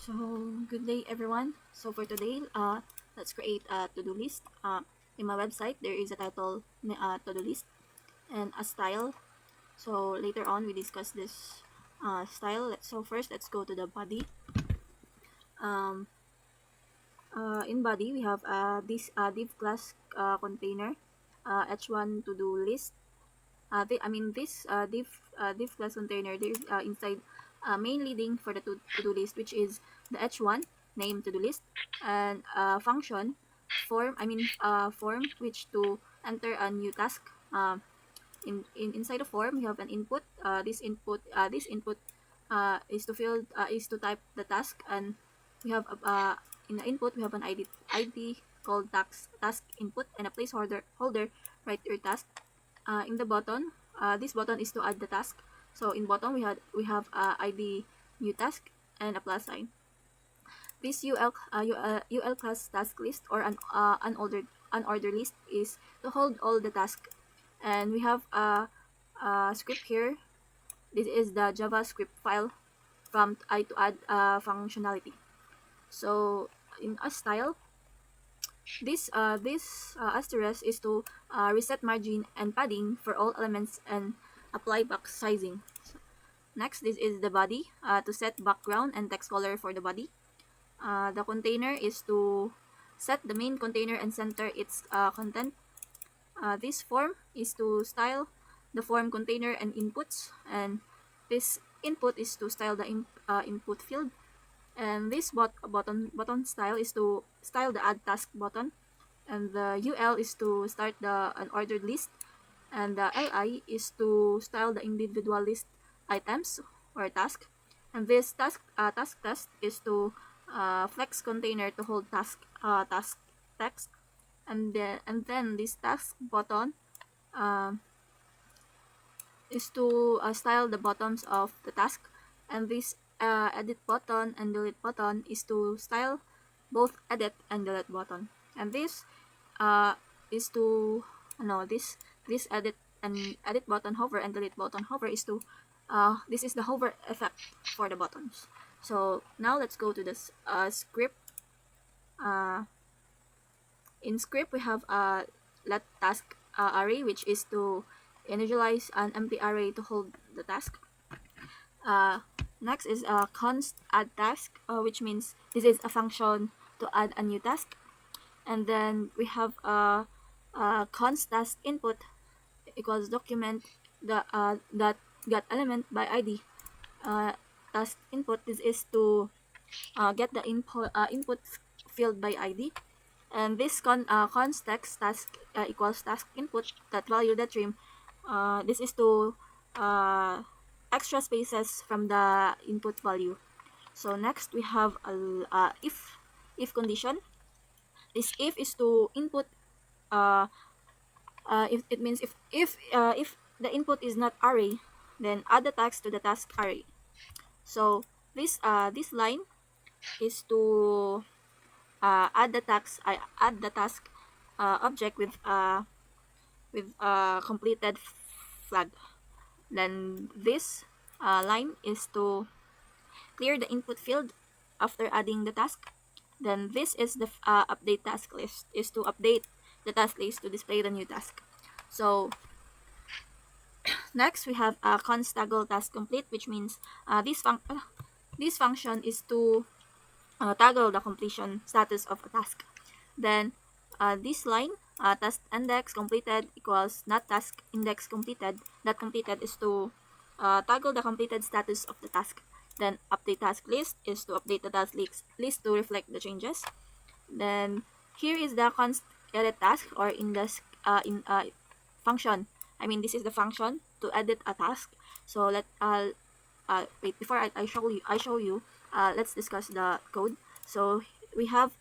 So, good day everyone. So for today, let's create a to-do list. In my website, there is a title to-do list and a style. So later on, we discuss this style. So first, let's go to the body. Um, in body, we have this div class container, h1 to-do list. This class container, there is inside main leading for the to-do list, which is the h1 name to-do list, and function form which to enter a new task. Inside the form, we have an input. This input is to fill is to type the task, and we have in the input we have an ID called task input, and a placeholder write your task. In the button, this button is to add the task. So in bottom we have ID new task and a plus sign. This UL class task list, or an unordered list, is to hold all the tasks. And we have a script here. This is the JavaScript file from I to add functionality. So in a style, this asterisk is to reset margin and padding for all elements and apply box sizing. Next, this is the body, to set background and text color for the body. The container is to set the main container and center its content. This form is to style the form container and inputs, and this input is to style the input field. And this button style is to style the add task button, and the UL is to start the unordered list, and the LI is to style the individual list items or task, and this task test is to flex container to hold task text, and then this task button uh, is to style the buttons of the task, and this edit button and delete button is to style both edit and delete button, and this is to no this edit button hover and delete button hover is to this is the hover effect for the buttons. So now let's go to this script. uh, in script, we have a let task array, which is to initialize an empty array to hold the task. uh, Next is a const add task, which means this is a function to add a new task. And then we have a const task input equals document that get element by ID. Task input, this is to get the input field by ID, and this const text task equals task input that value the trim. This is to uh, extra spaces from the input value. So next we have a if condition. This if is to input uh, if it means if the input is not array, then add the task to the task array. So this line is to add the task object with completed flag. Then this line is to clear the input field after adding the task. Then this is the update task list, is to update the task list to display the new task. So next we have a const toggle task complete, which means this function is to toggle the completion status of a task. Then this line, task index completed equals not task index completed. That completed is to toggle the completed status of the task. Then update task list is to update the task list to reflect the changes. Then here is the const edit task, or in the function. This is the function to edit a task. So wait, before I show you, let's discuss the code. So we have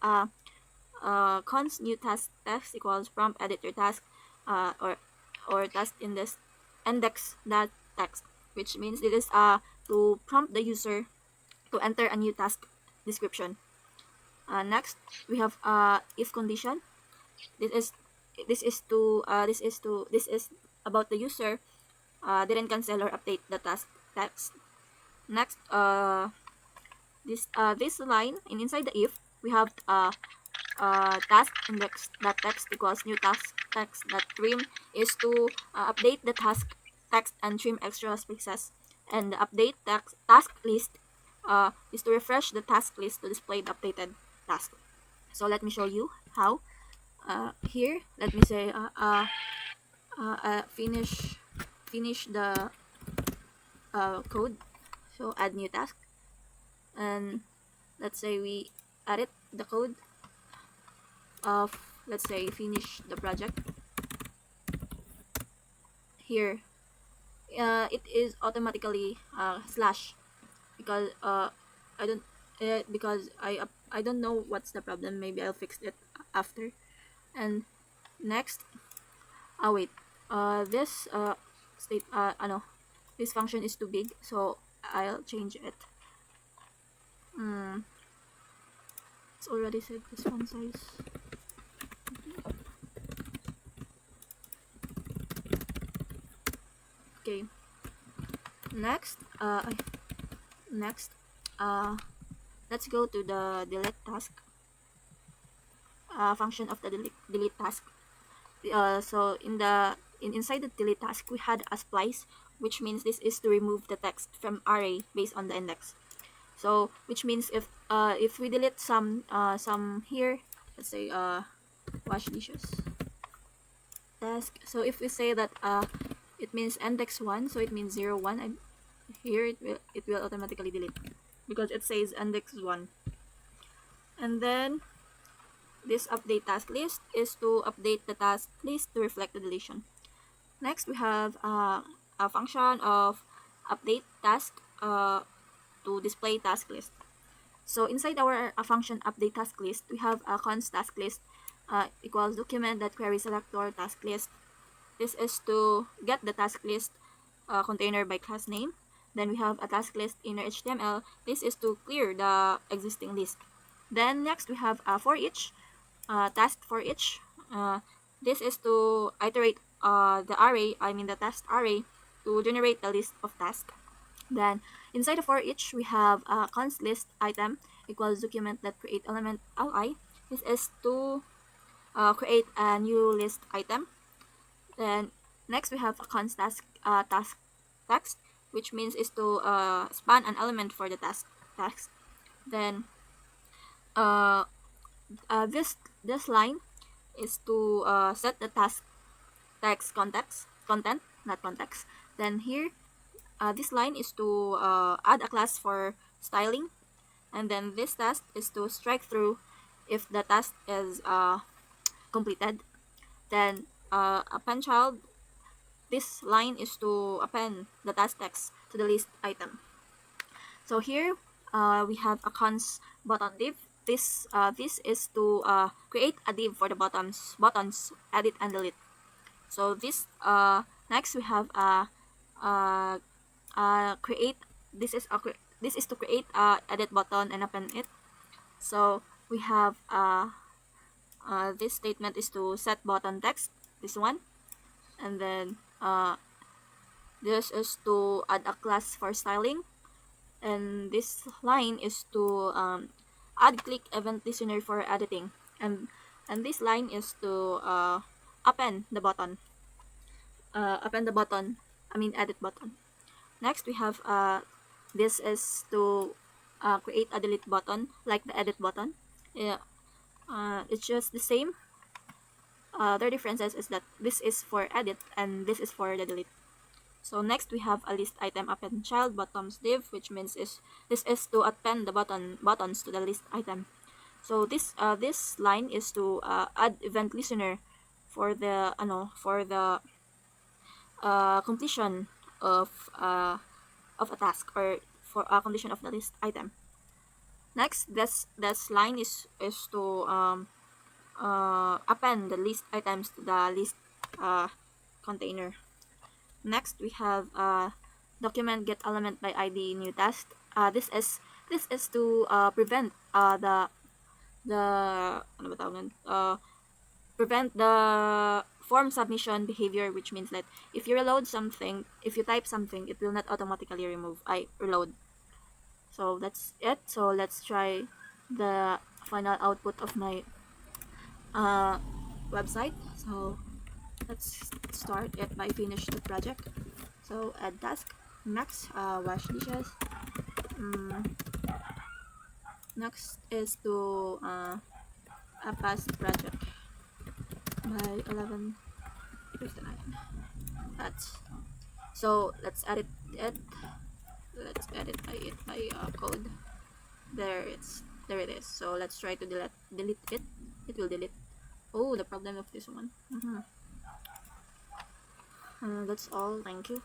const new task text equals prompt edit your task, or task index that text, which means it is to prompt the user to enter a new task description. Next we have if condition. This is this is about the user didn't cancel or update the task text. Next this line, and inside the if we have task index dot text equals new task text dot trim is to update the task text and trim extra spaces, and the update task list is to refresh the task list to display the updated task. So let me show you how. Here, let me say finish the code. So add new task, and let's say we edit the code of, let's say, finish the project. Here, it is automatically slash, because I don't because I don't know what's the problem. Maybe I'll fix it after. And next, wait, this state no, this function is too big, so I'll change it. It's already set this font size. Okay. Next, next, let's go to the delete task function of the delete task. So inside the delete task we had a splice, which means this is to remove the text from array based on the index. So which means if we delete some here, let's say wash dishes task. So if we say that it means index 1, so it means 0 1, and here it will automatically delete because it says index 1. And then this update task list is to update the task list to reflect the deletion. Next, we have a function of update task to display task list. So inside our function update task list, we have a const task list equals document that query selector task list. This is to get the task list container by class name. Then we have a task list inner HTML. This is to clear the existing list. Then next we have for each task for each. This is to iterate the array, the task array, to generate the list of tasks. Then inside the for each we have a const list item equals document that create element li. This is to create a new list item. Then next we have a const task text, which means is to span an element for the task. Then this line is to set the task text content, not context. Then here, this line is to add a class for styling, and then this task is to strike through if the task is completed. Then append child, this line is to append the task text to the list item. So here we have a const button div. This is to create a div for the buttons edit and delete. So this next we have create. This is to create a edit button and append it. So we have this statement is to set button text, this one, and then this is to add a class for styling, and this line is to add click event listener for editing, and this line is to append the button, edit button. Next we have this is to create a delete button like the edit button. It's just the same. Their differences is that this is for edit and this is for the delete. So next we have a list item append child buttons div, which means this is to append the buttons to the list item. So this line is to add event listener for the completion of a task, or for a completion of the list item. Next, this line is to append the list items to the list container. Next, we have document get element by ID new task. This is to prevent prevent the form submission behavior, which means that if you type something, it will not automatically reload. So that's it. So let's try the final output of my uh, website. So let's start it by finish the project. So add task. Next, wash dishes. Mm, Next is to a past project by 11:59. That's so let's edit it. Let's edit by code. There it is. So let's try to delete it. It will delete. Oh, the problem of this one. That's all. Thank you.